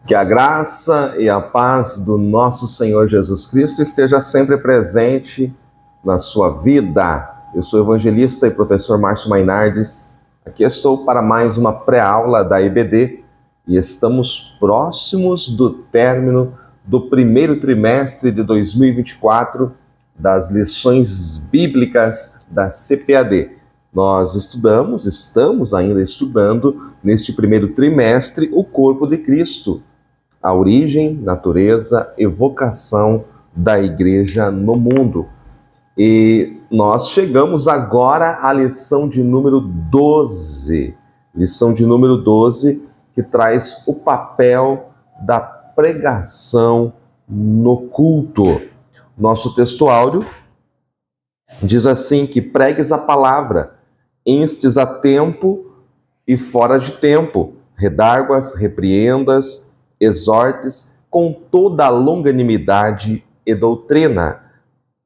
Que a graça e a paz do nosso Senhor Jesus Cristo esteja sempre presente na sua vida. Eu sou o evangelista e professor Márcio Mainardes. Aqui estou para mais uma pré-aula da IBD e estamos próximos do término do primeiro trimestre de 2024 das lições bíblicas da CPAD. Nós estamos ainda estudando neste primeiro trimestre o corpo de Cristo, a origem, natureza e vocação da igreja no mundo. E nós chegamos agora à lição de número 12. Lição de número 12, que traz o papel da pregação no culto. Nosso texto áureo diz assim, que pregues a palavra, instes a tempo e fora de tempo, redarguas, repreendas, exortes com toda a longanimidade e doutrina.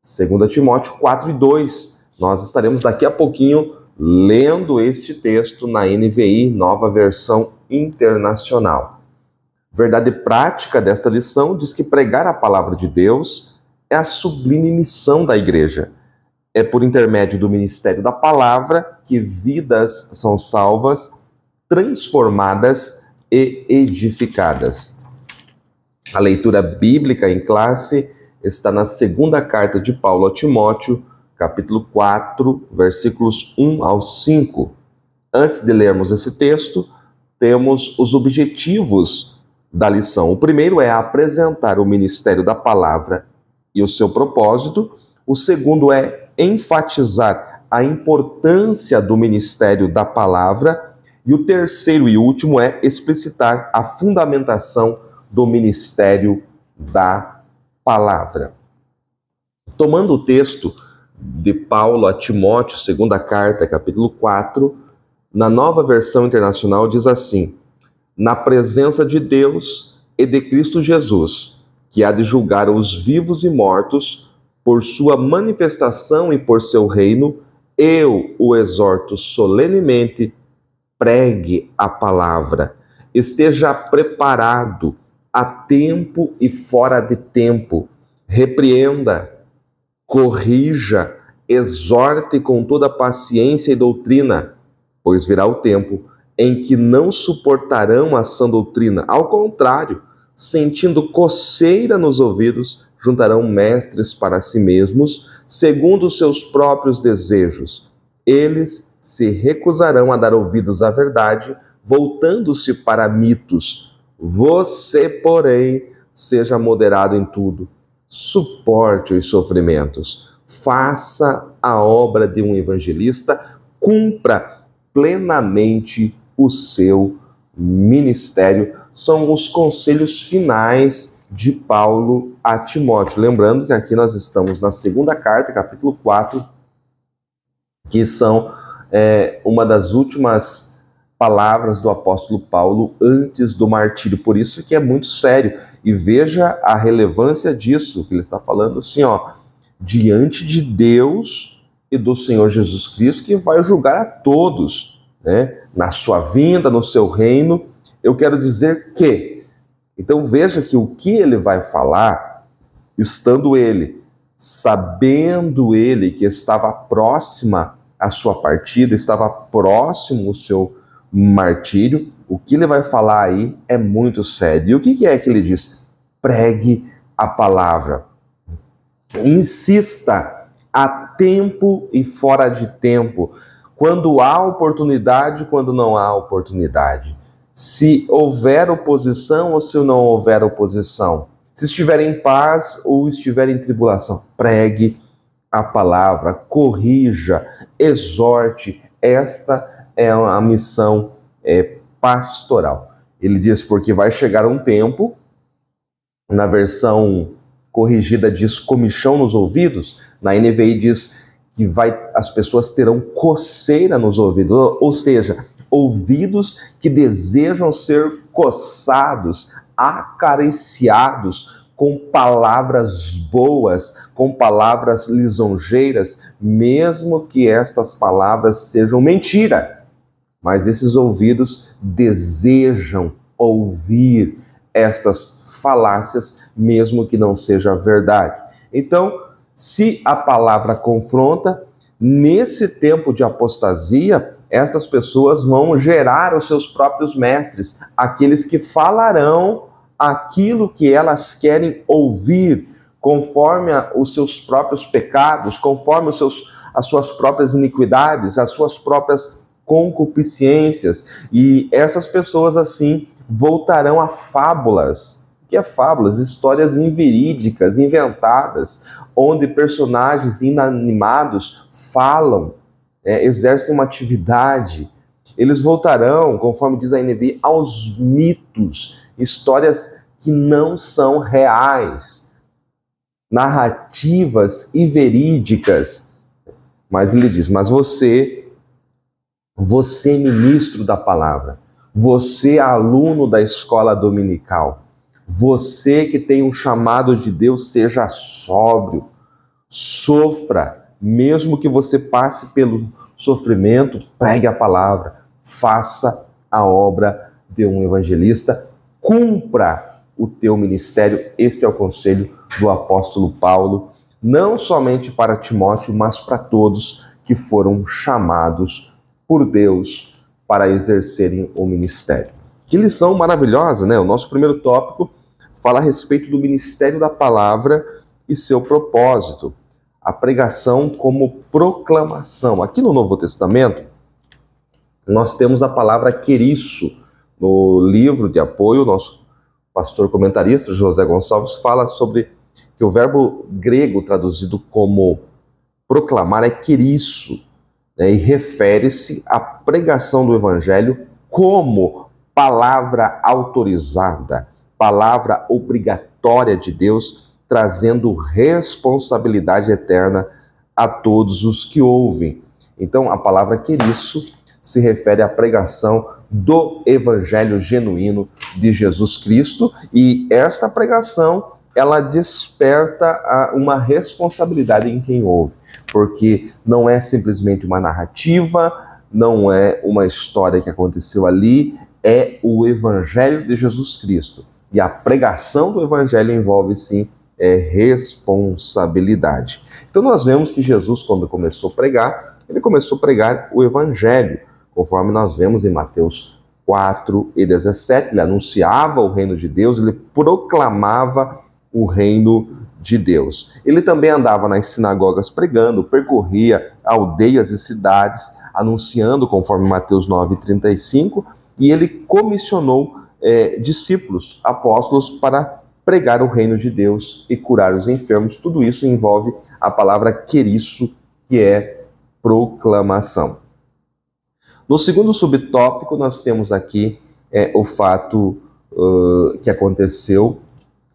2 Timóteo 4:2. Nós estaremos daqui a pouquinho lendo este texto na NVI, Nova Versão Internacional. Verdade prática desta lição diz que pregar a palavra de Deus é a sublime missão da igreja. É por intermédio do ministério da palavra que vidas são salvas, transformadas e edificadas. A leitura bíblica em classe está na segunda carta de Paulo a Timóteo, capítulo 4, versículos 1 ao 5. Antes de lermos esse texto, temos os objetivos da lição. O primeiro é apresentar o ministério da palavra e o seu propósito. O segundo é enfatizar a importância do ministério da palavra. E o terceiro e último é explicitar a fundamentação do ministério da palavra. Tomando o texto de Paulo a Timóteo, segunda carta, capítulo 4, na Nova Versão Internacional diz assim: na presença de Deus e de Cristo Jesus, que há de julgar os vivos e mortos, por sua manifestação e por seu reino, eu o exorto solenemente, pregue a palavra, esteja preparado a tempo e fora de tempo, repreenda, corrija, exorte com toda paciência e doutrina, pois virá o tempo em que não suportarão a sã doutrina, ao contrário, sentindo coceira nos ouvidos, juntarão mestres para si mesmos, segundo os seus próprios desejos. Eles se recusarão a dar ouvidos à verdade, voltando-se para mitos. Você, porém, seja moderado em tudo, suporte os sofrimentos, faça a obra de um evangelista, cumpra plenamente o seu ministério. São os conselhos finais de Paulo a Timóteo. Lembrando que aqui nós estamos na segunda carta, capítulo 4, que são uma das últimas palavras do apóstolo Paulo antes do martírio. Por isso que é muito sério. E veja a relevância disso, que ele está falando assim, diante de Deus e do Senhor Jesus Cristo, que vai julgar a todos, né? Na sua vinda, no seu reino. Eu quero dizer que, então veja que o que ele vai falar, estando ele, sabendo ele que estava próxima a sua partida, estava próximo o seu martírio, o que ele vai falar aí é muito sério. E o que é que ele diz? Pregue a palavra. Insista a tempo e fora de tempo. Quando há oportunidade, quando não há oportunidade. Se houver oposição ou se não houver oposição. Se estiver em paz ou estiver em tribulação. Pregue a palavra, corrija, exorte. Esta é a missão pastoral. Ele diz, porque vai chegar um tempo, na versão corrigida diz comichão nos ouvidos, na NVI diz que as pessoas terão coceira nos ouvidos, ou seja, ouvidos que desejam ser coçados, acariciados com palavras boas, com palavras lisonjeiras, mesmo que estas palavras sejam mentira. Mas esses ouvidos desejam ouvir estas falácias, mesmo que não seja verdade. Então, se a palavra confronta, nesse tempo de apostasia, essas pessoas vão gerar os seus próprios mestres, aqueles que falarão aquilo que elas querem ouvir, conforme os seus próprios pecados, conforme as suas próprias iniquidades, as suas próprias concupiscências. E essas pessoas, assim, voltarão a fábulas. O que é fábulas? Histórias inverídicas, inventadas, onde personagens inanimados falam, exercem uma atividade. Eles voltarão, conforme diz a NVI, aos mitos, histórias que não são reais, narrativas e verídicas. Mas ele diz, mas você ministro da palavra, você aluno da escola dominical, você que tem um chamado de Deus, seja sóbrio, sofra, mesmo que você passe pelo sofrimento, pregue a palavra, faça a obra de um evangelista, cumpra o teu ministério. Este é o conselho do apóstolo Paulo, não somente para Timóteo, mas para todos que foram chamados por Deus para exercerem o ministério. Que lição maravilhosa, né? O nosso primeiro tópico fala a respeito do ministério da palavra e seu propósito. A pregação como proclamação. Aqui no Novo Testamento, nós temos a palavra queriço. No livro de apoio, nosso pastor comentarista José Gonçalves fala sobre que o verbo grego traduzido como proclamar é queriço, né, e refere-se à pregação do evangelho como palavra autorizada, palavra obrigatória de Deus, trazendo responsabilidade eterna a todos os que ouvem. Então, a palavra queriço se refere à pregação do evangelho genuíno de Jesus Cristo, e esta pregação, ela desperta uma responsabilidade em quem ouve, porque não é simplesmente uma narrativa, não é uma história que aconteceu ali, é o evangelho de Jesus Cristo. E a pregação do evangelho envolve, sim, responsabilidade. Então nós vemos que Jesus, quando começou a pregar, ele começou a pregar o evangelho, conforme nós vemos em Mateus 4:17, ele anunciava o reino de Deus, ele proclamava o reino de Deus. Ele também andava nas sinagogas pregando, percorria aldeias e cidades, anunciando, conforme Mateus 9:35, e ele comissionou discípulos, apóstolos, para pregar o reino de Deus e curar os enfermos. Tudo isso envolve a palavra queriço, que é proclamação. No segundo subtópico, nós temos aqui o fato que aconteceu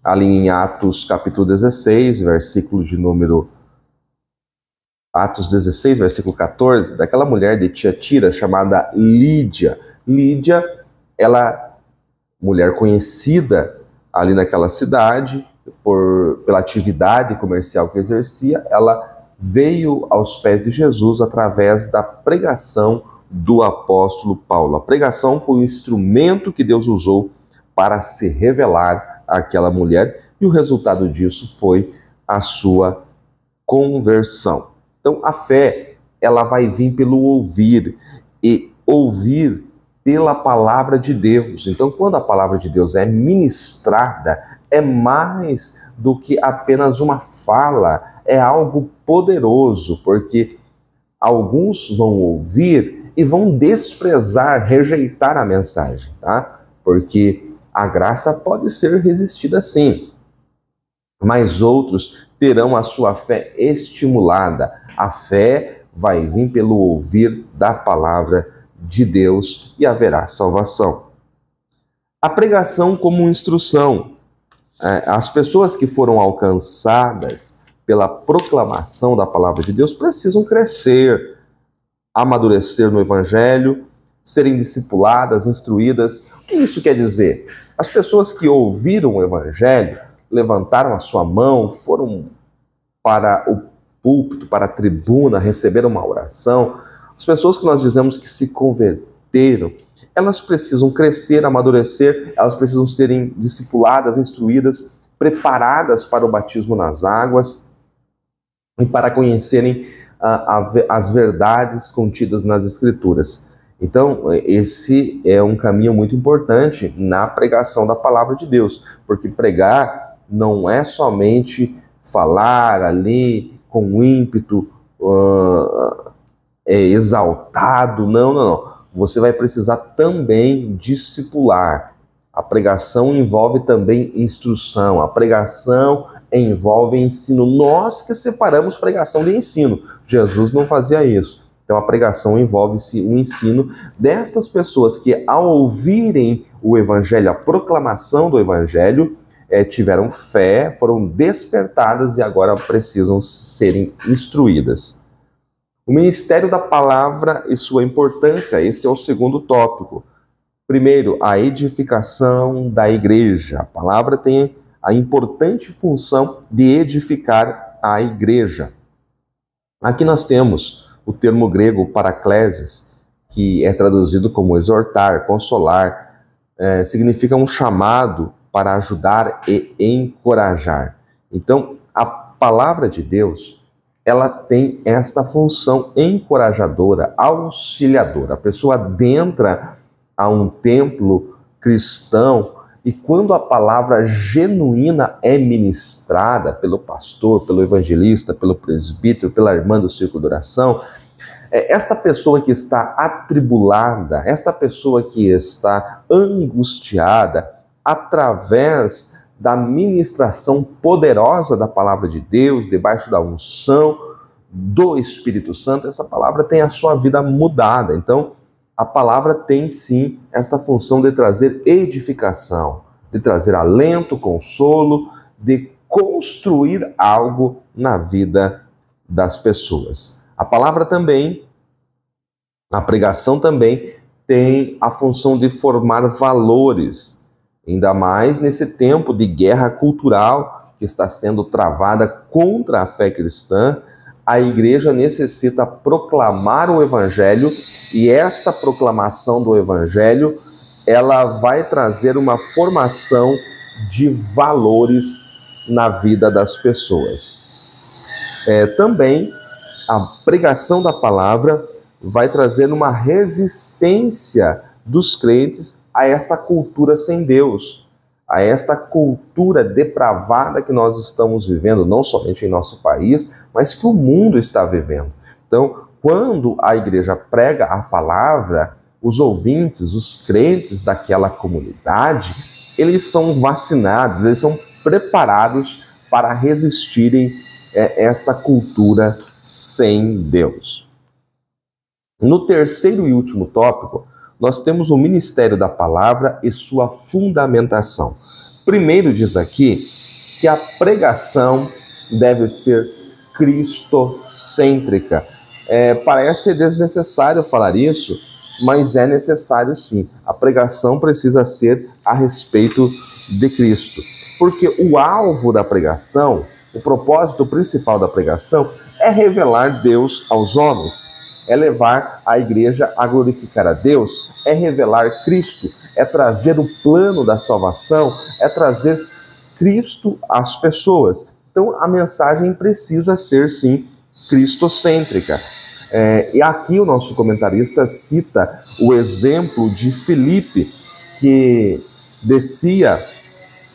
ali em Atos capítulo 16, versículo de número... Atos 16, versículo 14, daquela mulher de Tiatira chamada Lídia. Lídia, ela, mulher conhecida ali naquela cidade, pela atividade comercial que exercia, ela veio aos pés de Jesus através da pregação do apóstolo Paulo. A pregação foi o instrumento que Deus usou para se revelar àquela mulher, e o resultado disso foi a sua conversão. Então, a fé, ela vai vir pelo ouvir, e ouvir pela palavra de Deus. Então, quando a palavra de Deus é ministrada, é mais do que apenas uma fala, é algo poderoso, porque alguns vão ouvir e vão desprezar, rejeitar a mensagem, tá? Porque a graça pode ser resistida sim, mas outros terão a sua fé estimulada. A fé vai vir pelo ouvir da palavra de Deus e haverá salvação. A pregação como instrução. As pessoas que foram alcançadas pela proclamação da palavra de Deus precisam crescer, amadurecer no evangelho, serem discipuladas, instruídas. O que isso quer dizer? As pessoas que ouviram o evangelho, levantaram a sua mão, foram para o púlpito, para a tribuna, receberam uma oração. As pessoas que nós dizemos que se converteram, elas precisam crescer, amadurecer, elas precisam serem discipuladas, instruídas, preparadas para o batismo nas águas e para conhecerem as verdades contidas nas Escrituras. Então, esse é um caminho muito importante na pregação da palavra de Deus, porque pregar não é somente falar ali com ímpeto exaltado, não. Você vai precisar também discipular. A pregação envolve também instrução, a pregação envolve ensino. Nós que separamos pregação de ensino. Jesus não fazia isso. Então a pregação envolve-se o ensino destas pessoas que, ao ouvirem o Evangelho, a proclamação do Evangelho, tiveram fé, foram despertadas e agora precisam serem instruídas. O ministério da palavra e sua importância, esse é o segundo tópico. Primeiro, a edificação da igreja. A palavra tem a importante função de edificar a igreja. Aqui nós temos o termo grego paraklesis, que é traduzido como exortar, consolar, significa um chamado para ajudar e encorajar. Então, a palavra de Deus, ela tem esta função encorajadora, auxiliadora. A pessoa adentra a um templo cristão e quando a palavra genuína é ministrada pelo pastor, pelo evangelista, pelo presbítero, pela irmã do círculo de oração, esta pessoa que está atribulada, esta pessoa que está angustiada, através da ministração poderosa da palavra de Deus, debaixo da unção do Espírito Santo, essa palavra tem a sua vida mudada. Então, a palavra tem sim esta função de trazer edificação, de trazer alento, consolo, de construir algo na vida das pessoas. A palavra também, a pregação também tem a função de formar valores, ainda mais nesse tempo de guerra cultural que está sendo travada contra a fé cristã. A igreja necessita proclamar o Evangelho e esta proclamação do Evangelho, ela vai trazer uma formação de valores na vida das pessoas. Também a pregação da palavra vai trazer uma resistência dos crentes a esta cultura sem Deus, a esta cultura depravada que nós estamos vivendo, não somente em nosso país, mas que o mundo está vivendo. Então, quando a igreja prega a palavra, os ouvintes, os crentes daquela comunidade, eles são vacinados, eles são preparados para resistirem esta cultura sem Deus. No terceiro e último tópico, nós temos o ministério da palavra e sua fundamentação. Primeiro diz aqui que a pregação deve ser cristocêntrica. Parece desnecessário falar isso, mas é necessário sim. A pregação precisa ser a respeito de Cristo. Porque o alvo da pregação, o propósito principal da pregação é revelar Deus aos homens, é levar a igreja a glorificar a Deus, é revelar Cristo, é trazer o plano da salvação, é trazer Cristo às pessoas. Então a mensagem precisa ser sim cristocêntrica. E aqui o nosso comentarista cita o exemplo de Filipe, que descia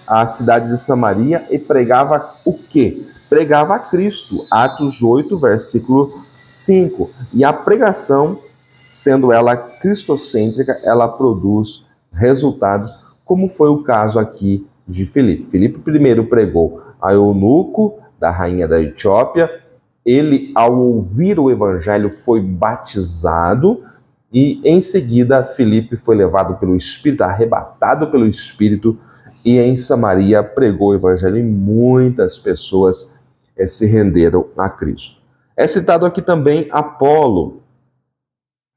à cidade de Samaria e pregava o quê? Pregava a Cristo, Atos 8, versículo 5. E a pregação, sendo ela cristocêntrica, ela produz resultados, como foi o caso aqui de Filipe. Filipe primeiro pregou a eunuco da rainha da Etiópia. Ele, ao ouvir o evangelho, foi batizado e, em seguida, Filipe foi levado pelo Espírito, arrebatado pelo Espírito, e em Samaria pregou o evangelho e muitas pessoas se renderam a Cristo. É citado aqui também Apolo,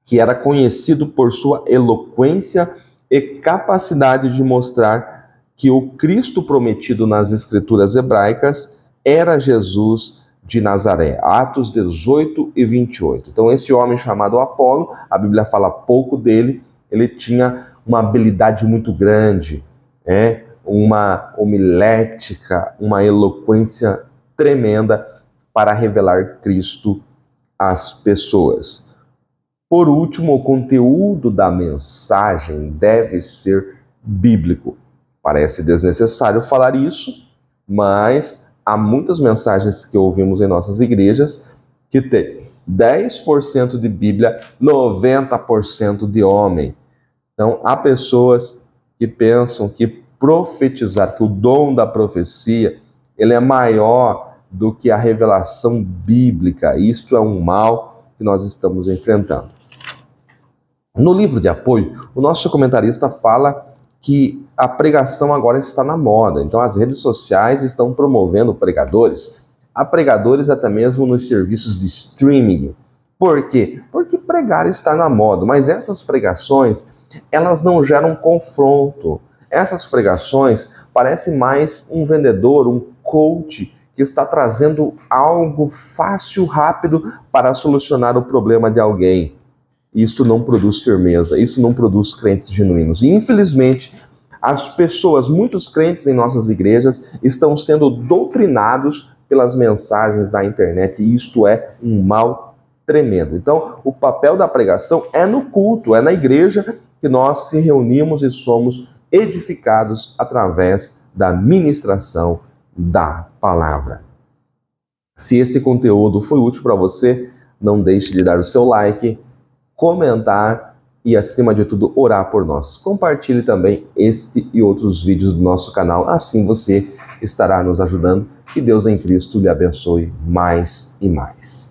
que era conhecido por sua eloquência e capacidade de mostrar que o Cristo prometido nas Escrituras hebraicas era Jesus de Nazaré. Atos 18 e 28. Então, este homem chamado Apolo, a Bíblia fala pouco dele, ele tinha uma habilidade muito grande, uma homilética, uma eloquência tremenda para revelar Cristo às pessoas. Por último, o conteúdo da mensagem deve ser bíblico. Parece desnecessário falar isso, mas há muitas mensagens que ouvimos em nossas igrejas que tem 10% de Bíblia, 90% de homem. Então, há pessoas que pensam que profetizar, que o dom da profecia, ele é maior do que a revelação bíblica. Isto é um mal que nós estamos enfrentando. No livro de apoio, o nosso comentarista fala que a pregação agora está na moda. Então, as redes sociais estão promovendo pregadores. Há pregadores até mesmo nos serviços de streaming. Por quê? Porque pregar está na moda. Mas essas pregações, elas não geram confronto. Essas pregações parecem mais um vendedor, um coach, que está trazendo algo fácil, rápido para solucionar o problema de alguém. Isso não produz firmeza, isso não produz crentes genuínos. E, infelizmente, as pessoas, muitos crentes em nossas igrejas, estão sendo doutrinados pelas mensagens da internet, e isto é um mal tremendo. Então, o papel da pregação é no culto, é na igreja que nós se reunimos e somos edificados através da ministração da palavra. Se este conteúdo foi útil para você, não deixe de dar o seu like, comentar e, acima de tudo, orar por nós. Compartilhe também este e outros vídeos do nosso canal, assim você estará nos ajudando. Que Deus em Cristo lhe abençoe mais e mais.